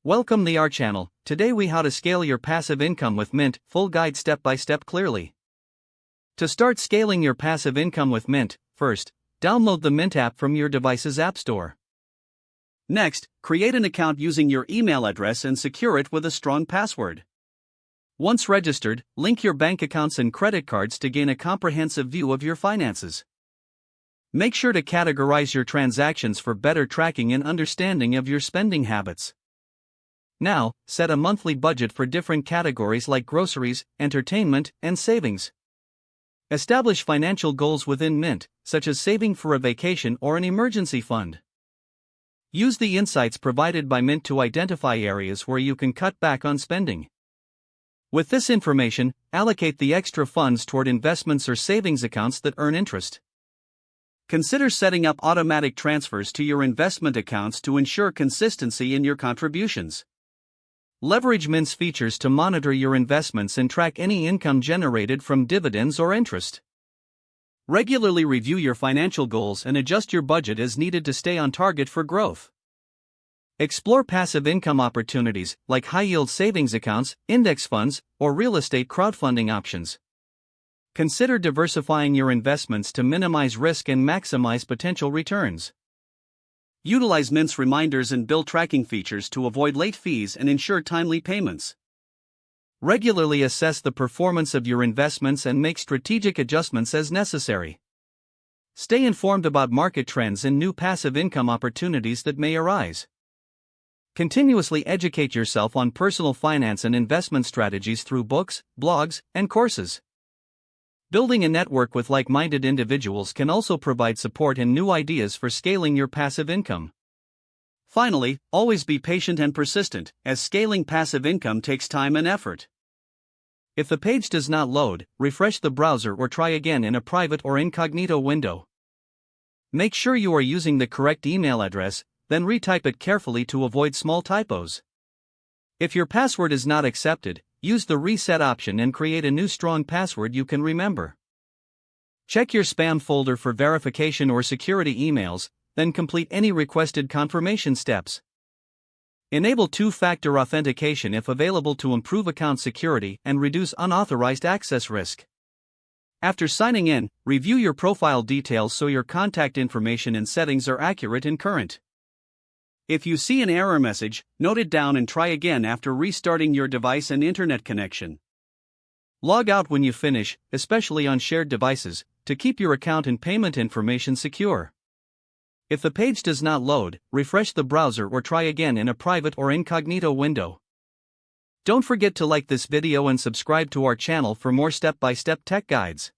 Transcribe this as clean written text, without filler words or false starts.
Welcome to our channel. Today we how to scale your passive income with Mint, full guide step by step clearly. To start scaling your passive income with Mint, first, download the Mint app from your device's app store. Next, create an account using your email address and secure it with a strong password. Once registered, link your bank accounts and credit cards to gain a comprehensive view of your finances. Make sure to categorize your transactions for better tracking and understanding of your spending habits. Now, set a monthly budget for different categories like groceries, entertainment, and savings. Establish financial goals within Mint, such as saving for a vacation or an emergency fund. Use the insights provided by Mint to identify areas where you can cut back on spending. With this information, allocate the extra funds toward investments or savings accounts that earn interest. Consider setting up automatic transfers to your investment accounts to ensure consistency in your contributions. Leverage Mint's features to monitor your investments and track any income generated from dividends or interest. Regularly review your financial goals and adjust your budget as needed to stay on target for growth. Explore passive income opportunities like high-yield savings accounts, index funds, or real estate crowdfunding options. Consider diversifying your investments to minimize risk and maximize potential returns. Utilize Mint's reminders and bill tracking features to avoid late fees and ensure timely payments. Regularly assess the performance of your investments and make strategic adjustments as necessary. Stay informed about market trends and new passive income opportunities that may arise. Continuously educate yourself on personal finance and investment strategies through books, blogs, and courses. Building a network with like-minded individuals can also provide support and new ideas for scaling your passive income. Finally, always be patient and persistent, as scaling passive income takes time and effort. If the page does not load, refresh the browser or try again in a private or incognito window. Make sure you are using the correct email address, then retype it carefully to avoid small typos. If your password is not accepted, use the reset option and create a new strong password you can remember. Check your spam folder for verification or security emails, then complete any requested confirmation steps. Enable two-factor authentication if available to improve account security and reduce unauthorized access risk. After signing in, review your profile details so your contact information and settings are accurate and current. If you see an error message, note it down and try again after restarting your device and internet connection. Log out when you finish, especially on shared devices, to keep your account and payment information secure. If the page does not load, refresh the browser or try again in a private or incognito window. Don't forget to like this video and subscribe to our channel for more step-by-step tech guides.